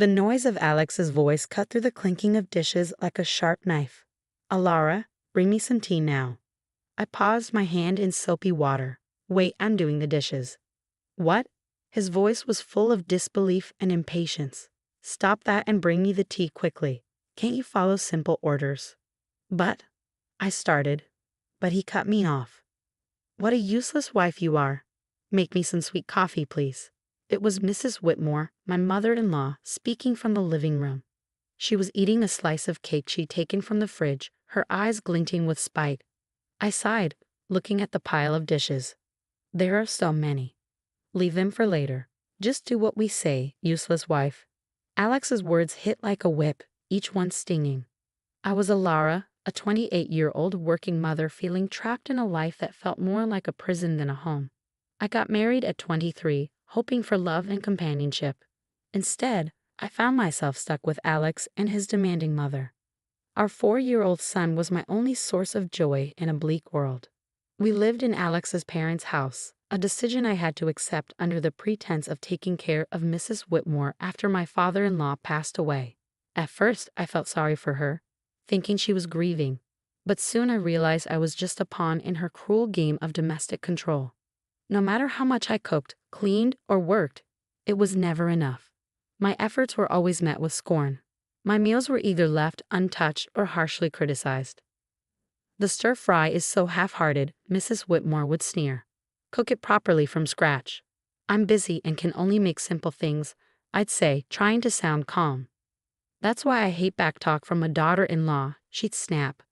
The noise of Alex's voice cut through the clinking of dishes like a sharp knife. "Alara, bring me some tea now." I paused, my hand in soapy water. "Wait, I'm doing the dishes." "What?" His voice was full of disbelief and impatience. "Stop that and bring me the tea quickly. Can't you follow simple orders?" "But," I started, but he cut me off. "What a useless wife you are. Make me some sweet coffee, please." It was Mrs. Whitmore, my mother-in-law, speaking from the living room. She was eating a slice of cake she'd taken from the fridge, her eyes glinting with spite. I sighed, looking at the pile of dishes. "There are so many. Leave them for later. Just do what we say, useless wife." Alex's words hit like a whip, each one stinging. I was Alara, a 28-year-old working mother feeling trapped in a life that felt more like a prison than a home. I got married at 23, hoping for love and companionship. Instead, I found myself stuck with Alex and his demanding mother. Our 4-year-old son was my only source of joy in a bleak world. We lived in Alex's parents' house, a decision I had to accept under the pretense of taking care of Mrs. Whitmore after my father-in-law passed away. At first, I felt sorry for her, thinking she was grieving, but soon I realized I was just a pawn in her cruel game of domestic control. No matter how much I cooked, cleaned, or worked, it was never enough. My efforts were always met with scorn. My meals were either left untouched or harshly criticized. "The stir-fry is so half-hearted," Mrs. Whitmore would sneer. "Cook it properly from scratch." "I'm busy and can only make simple things," I'd say, trying to sound calm. "That's why I hate backtalk from a daughter-in-law," she'd snap.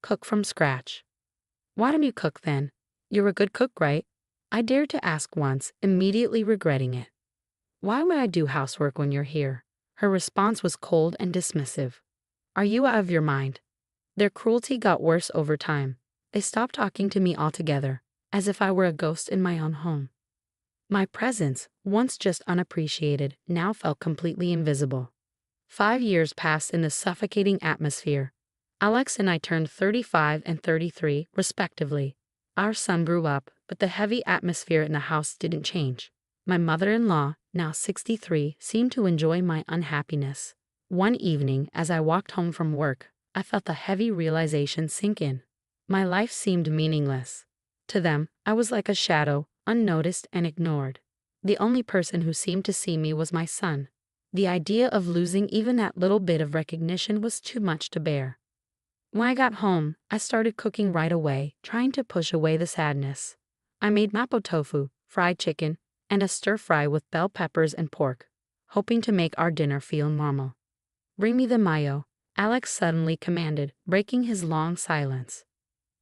"Cook from scratch." "Why don't you cook then? You're a good cook, right?" I dared to ask once, immediately regretting it. "Why would I do housework when you're here?" Her response was cold and dismissive. "Are you out of your mind?" Their cruelty got worse over time. They stopped talking to me altogether, as if I were a ghost in my own home. My presence, once just unappreciated, now felt completely invisible. 5 years passed in this suffocating atmosphere. Alex and I turned 35 and 33, respectively. Our son grew up, but the heavy atmosphere in the house didn't change. My mother-in-law, now 63, seemed to enjoy my unhappiness. One evening, as I walked home from work, I felt the heavy realization sink in. My life seemed meaningless. To them, I was like a shadow, unnoticed and ignored. The only person who seemed to see me was my son. The idea of losing even that little bit of recognition was too much to bear. When I got home, I started cooking right away, trying to push away the sadness. I made mapo tofu, fried chicken, and a stir-fry with bell peppers and pork, hoping to make our dinner feel normal. "Bring me the mayo," Alex suddenly commanded, breaking his long silence.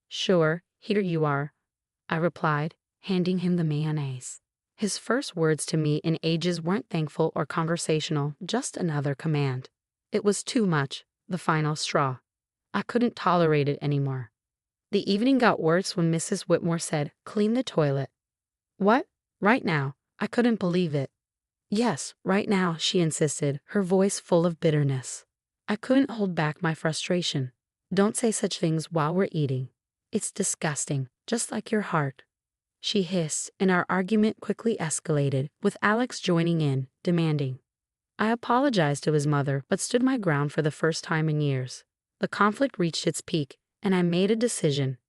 "Sure, here you are," I replied, handing him the mayonnaise. His first words to me in ages weren't thankful or conversational, just another command. It was too much, the final straw. I couldn't tolerate it anymore. The evening got worse when Mrs. Whitmore said, "Clean the toilet." "What? Right now?" I couldn't believe it. "Yes, right now," she insisted, her voice full of bitterness. I couldn't hold back my frustration. "Don't say such things while we're eating. It's disgusting, just like your heart," she hissed, and our argument quickly escalated, with Alex joining in, demanding. I apologized to his mother, but stood my ground for the first time in years. The conflict reached its peak, and I made a decision.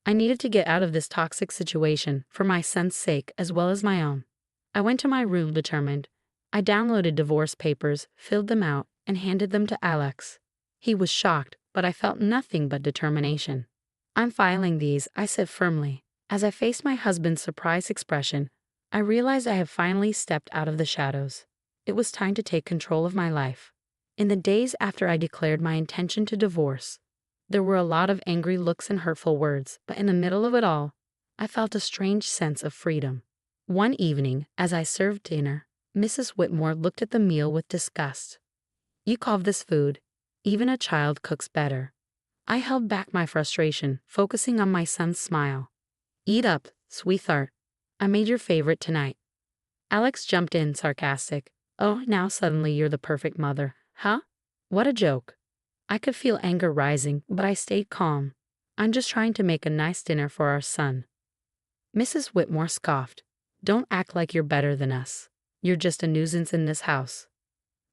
I needed to get out of this toxic situation, for my son's sake as well as my own. I went to my room determined. I downloaded divorce papers, filled them out, and handed them to Alex. He was shocked, but I felt nothing but determination. "I'm filing these," I said firmly. As I faced my husband's surprised expression, I realized I had finally stepped out of the shadows. It was time to take control of my life. In the days after I declared my intention to divorce, there were a lot of angry looks and hurtful words, but in the middle of it all, I felt a strange sense of freedom. One evening, as I served dinner, Mrs. Whitmore looked at the meal with disgust. "You call this food? Even a child cooks better." I held back my frustration, focusing on my son's smile. "Eat up, sweetheart. I made your favorite tonight." Alex jumped in, sarcastic. "Oh, now suddenly you're the perfect mother, huh? What a joke." I could feel anger rising, but I stayed calm. "I'm just trying to make a nice dinner for our son." Mrs. Whitmore scoffed. "Don't act like you're better than us. You're just a nuisance in this house."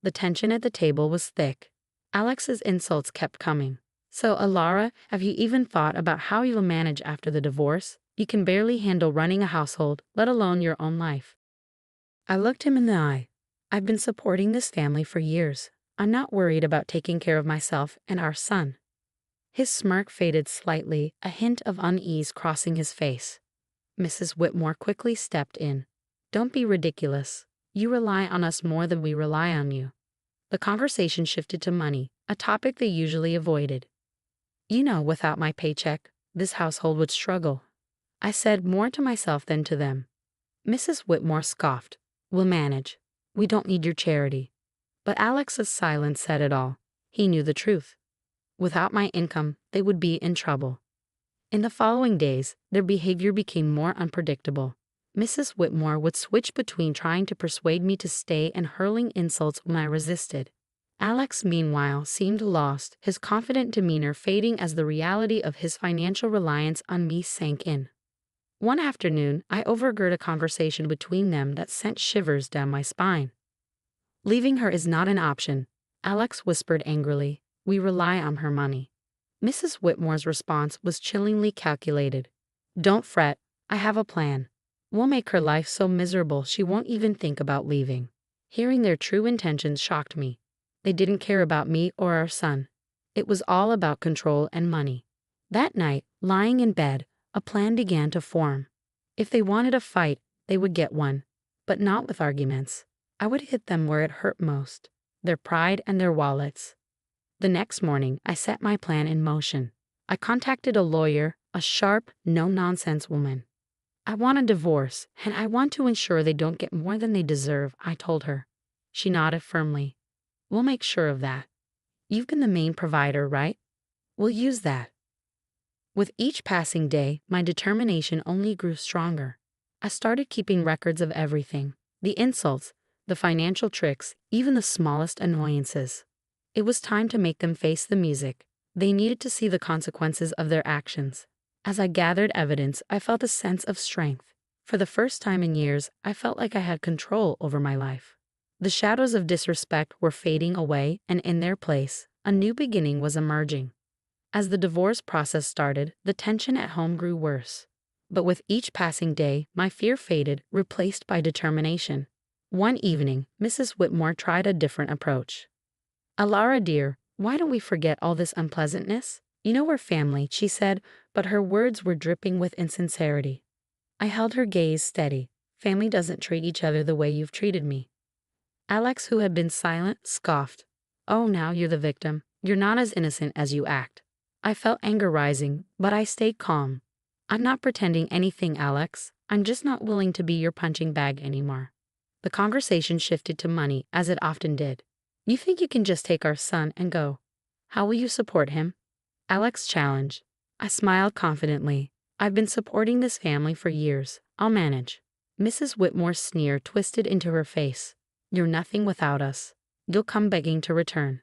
The tension at the table was thick. Alex's insults kept coming. So, Alara, have you even thought about how you'll manage after the divorce? You can barely handle running a household, let alone your own life. I looked him in the eye. I've been supporting this family for years. I'm not worried about taking care of myself and our son. His smirk faded slightly, a hint of unease crossing his face. Mrs. Whitmore quickly stepped in. Don't be ridiculous. You rely on us more than we rely on you. The conversation shifted to money, a topic they usually avoided. You know, without my paycheck, this household would struggle. I said more to myself than to them. Mrs. Whitmore scoffed. We'll manage. We don't need your charity. But Alex's silence said it all. He knew the truth. Without my income, they would be in trouble. In the following days, their behavior became more unpredictable. Mrs. Whitmore would switch between trying to persuade me to stay and hurling insults when I resisted. Alex, meanwhile, seemed lost, his confident demeanor fading as the reality of his financial reliance on me sank in. One afternoon, I overheard a conversation between them that sent shivers down my spine. Leaving her is not an option, Alex whispered angrily. We rely on her money. Mrs. Whitmore's response was chillingly calculated. Don't fret, I have a plan. We'll make her life so miserable she won't even think about leaving. Hearing their true intentions shocked me. They didn't care about me or our son. It was all about control and money. That night, lying in bed, a plan began to form. If they wanted a fight, they would get one. But not with arguments. I would hit them where it hurt most, their pride and their wallets. The next morning, I set my plan in motion. I contacted a lawyer, a sharp, no-nonsense woman. I want a divorce, and I want to ensure they don't get more than they deserve, I told her. She nodded firmly. We'll make sure of that. You've been the main provider, right? We'll use that. With each passing day, my determination only grew stronger. I started keeping records of everything. The insults, the financial tricks, even the smallest annoyances. It was time to make them face the music. They needed to see the consequences of their actions. As I gathered evidence, I felt a sense of strength. For the first time in years, I felt like I had control over my life. The shadows of disrespect were fading away, and in their place, a new beginning was emerging. As the divorce process started, the tension at home grew worse. But with each passing day, my fear faded, replaced by determination. One evening, Mrs. Whitmore tried a different approach. Alara dear, why don't we forget all this unpleasantness? You know we're family, she said, but her words were dripping with insincerity. I held her gaze steady. Family doesn't treat each other the way you've treated me. Alex, who had been silent, scoffed. Oh, now you're the victim. You're not as innocent as you act. I felt anger rising, but I stayed calm. I'm not pretending anything, Alex. I'm just not willing to be your punching bag anymore. The conversation shifted to money, as it often did. You think you can just take our son and go? How will you support him? Alex challenged. I smiled confidently. I've been supporting this family for years. I'll manage. Mrs. Whitmore's sneer twisted into her face. You're nothing without us. You'll come begging to return.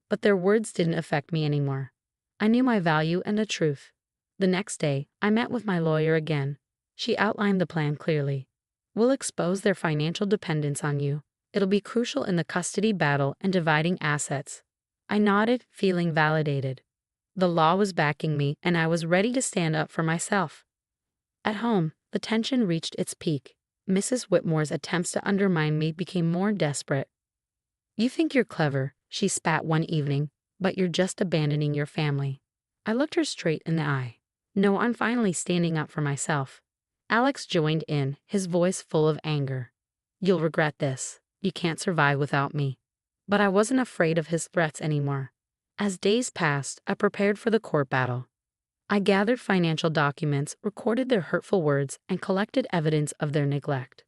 But their words didn't affect me anymore. I knew my value and the truth. The next day, I met with my lawyer again. She outlined the plan clearly. We'll expose their financial dependence on you. It'll be crucial in the custody battle and dividing assets. I nodded, feeling validated. The law was backing me, and I was ready to stand up for myself. At home, the tension reached its peak. Mrs. Whitmore's attempts to undermine me became more desperate. You think you're clever, she spat one evening, but you're just abandoning your family. I looked her straight in the eye. No, I'm finally standing up for myself. Alex joined in, his voice full of anger. You'll regret this. You can't survive without me. But I wasn't afraid of his threats anymore. As days passed, I prepared for the court battle. I gathered financial documents, recorded their hurtful words, and collected evidence of their neglect.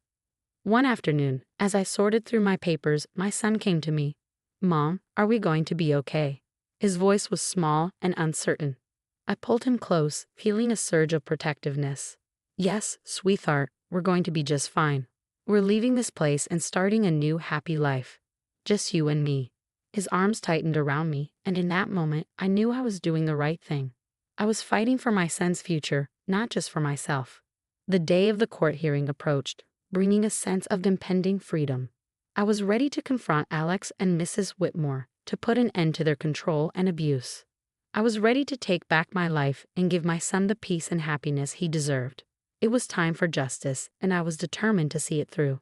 One afternoon, as I sorted through my papers, my son came to me. Mom, are we going to be okay? His voice was small and uncertain. I pulled him close, feeling a surge of protectiveness. Yes, sweetheart, we're going to be just fine. We're leaving this place and starting a new happy life. Just you and me. His arms tightened around me, and in that moment, I knew I was doing the right thing. I was fighting for my son's future, not just for myself. The day of the court hearing approached, bringing a sense of impending freedom. I was ready to confront Alex and Mrs. Whitmore to put an end to their control and abuse. I was ready to take back my life and give my son the peace and happiness he deserved. It was time for justice, and I was determined to see it through.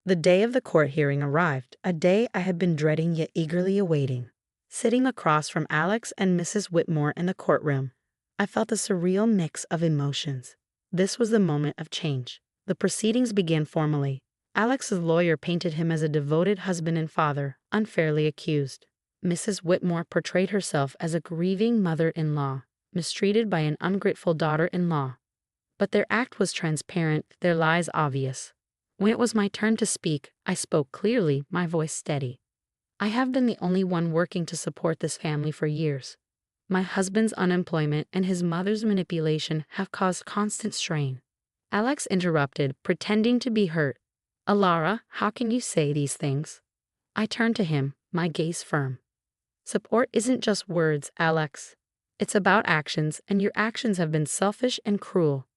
The day of the court hearing arrived, a day I had been dreading yet eagerly awaiting. Sitting across from Alex and Mrs. Whitmore in the courtroom, I felt a surreal mix of emotions. This was the moment of change. The proceedings began formally. Alex's lawyer painted him as a devoted husband and father, unfairly accused. Mrs. Whitmore portrayed herself as a grieving mother-in-law, mistreated by an ungrateful daughter-in-law. But their act was transparent, their lies obvious. When it was my turn to speak, I spoke clearly, my voice steady. I have been the only one working to support this family for years. My husband's unemployment and his mother's manipulation have caused constant strain. Alex interrupted, pretending to be hurt. Alara, how can you say these things? I turned to him, my gaze firm. Support isn't just words, Alex. It's about actions, and your actions have been selfish and cruel.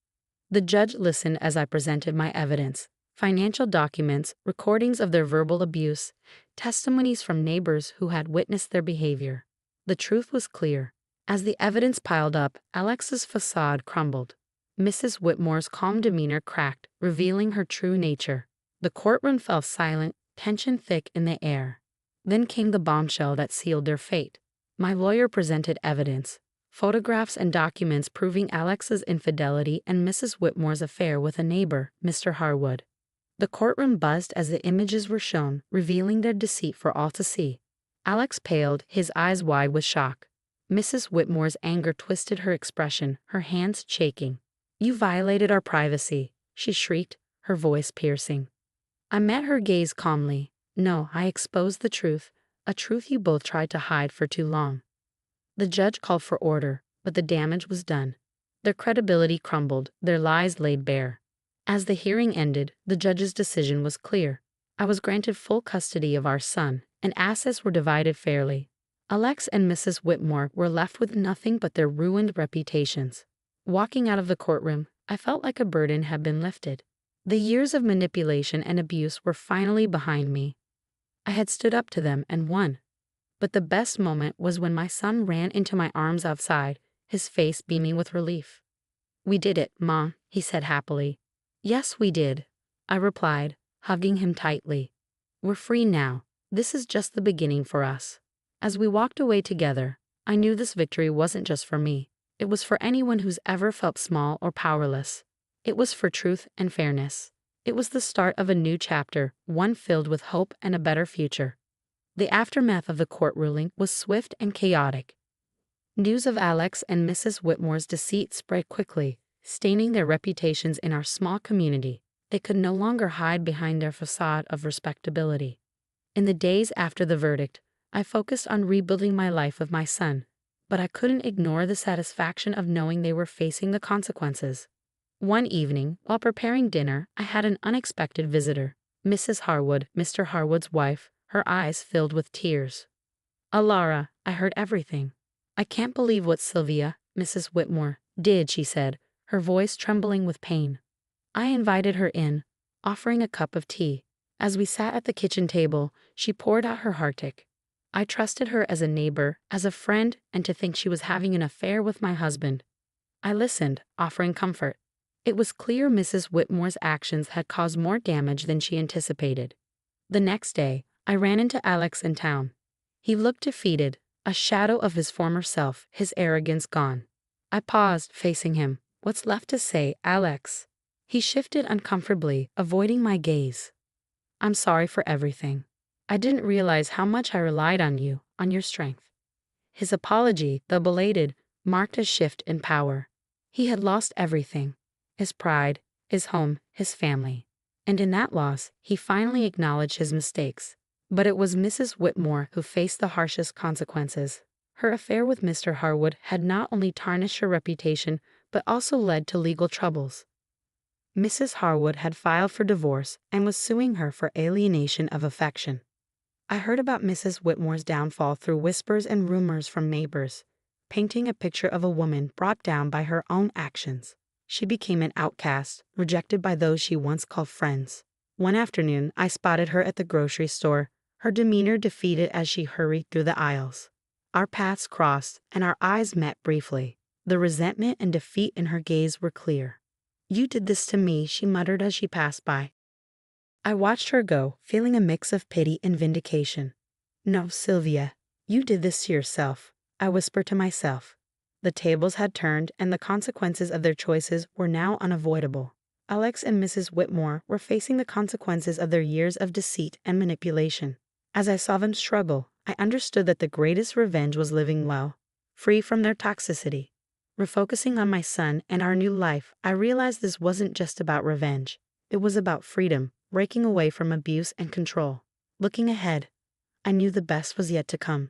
The judge listened as I presented my evidence. Financial documents, recordings of their verbal abuse, testimonies from neighbors who had witnessed their behavior. The truth was clear. As the evidence piled up, Alex's facade crumbled. Mrs. Whitmore's calm demeanor cracked, revealing her true nature. The courtroom fell silent, tension thick in the air. Then came the bombshell that sealed their fate. My lawyer presented evidence, photographs and documents proving Alex's infidelity and Mrs. Whitmore's affair with a neighbor, Mr. Harwood. The courtroom buzzed as the images were shown, revealing their deceit for all to see. Alex paled, his eyes wide with shock. Mrs. Whitmore's anger twisted her expression, her hands shaking. You violated our privacy, she shrieked, her voice piercing. I met her gaze calmly. No, I exposed the truth, a truth you both tried to hide for too long. The judge called for order, but the damage was done. Their credibility crumbled, their lies laid bare. As the hearing ended, the judge's decision was clear. I was granted full custody of our son, and assets were divided fairly. Alex and Mrs. Whitmore were left with nothing but their ruined reputations. Walking out of the courtroom, I felt like a burden had been lifted. The years of manipulation and abuse were finally behind me. I had stood up to them and won. But the best moment was when my son ran into my arms outside, his face beaming with relief. We did it, Mom, he said happily. Yes, we did, I replied, hugging him tightly. We're free now. This is just the beginning for us. As we walked away together, I knew this victory wasn't just for me. It was for anyone who's ever felt small or powerless. It was for truth and fairness. It was the start of a new chapter, one filled with hope and a better future. The aftermath of the court ruling was swift and chaotic. News of Alex and Mrs. Whitmore's deceit spread quickly, staining their reputations in our small community. They could no longer hide behind their facade of respectability. In the days after the verdict, I focused on rebuilding my life with my son, but I couldn't ignore the satisfaction of knowing they were facing the consequences. One evening, while preparing dinner, I had an unexpected visitor, Mrs. Harwood, Mr. Harwood's wife, her eyes filled with tears. Alara, I heard everything. I can't believe what Sylvia, Mrs. Whitmore, did, she said, her voice trembling with pain. I invited her in, offering a cup of tea. As we sat at the kitchen table, she poured out her heartache. I trusted her as a neighbor, as a friend, and to think she was having an affair with my husband. I listened, offering comfort. It was clear Mrs. Whitmore's actions had caused more damage than she anticipated. The next day, I ran into Alex in town. He looked defeated, a shadow of his former self, his arrogance gone. I paused, facing him. What's left to say, Alex? He shifted uncomfortably, avoiding my gaze. I'm sorry for everything. I didn't realize how much I relied on you, on your strength. His apology, though belated, marked a shift in power. He had lost everything. His pride, his home, his family. And in that loss, he finally acknowledged his mistakes. But it was Mrs. Whitmore who faced the harshest consequences. Her affair with Mr. Harwood had not only tarnished her reputation, but also led to legal troubles. Mrs. Harwood had filed for divorce and was suing her for alienation of affection. I heard about Mrs. Whitmore's downfall through whispers and rumors from neighbors, painting a picture of a woman brought down by her own actions. She became an outcast, rejected by those she once called friends. One afternoon, I spotted her at the grocery store, her demeanor defeated as she hurried through the aisles. Our paths crossed, and our eyes met briefly. The resentment and defeat in her gaze were clear. "You did this to me," she muttered as she passed by. I watched her go, feeling a mix of pity and vindication. "No, Sylvia, you did this to yourself," I whispered to myself. The tables had turned, and the consequences of their choices were now unavoidable. Alex and Mrs. Whitmore were facing the consequences of their years of deceit and manipulation. As I saw them struggle, I understood that the greatest revenge was living well, free from their toxicity. Refocusing on my son and our new life, I realized this wasn't just about revenge. It was about freedom, breaking away from abuse and control. Looking ahead, I knew the best was yet to come.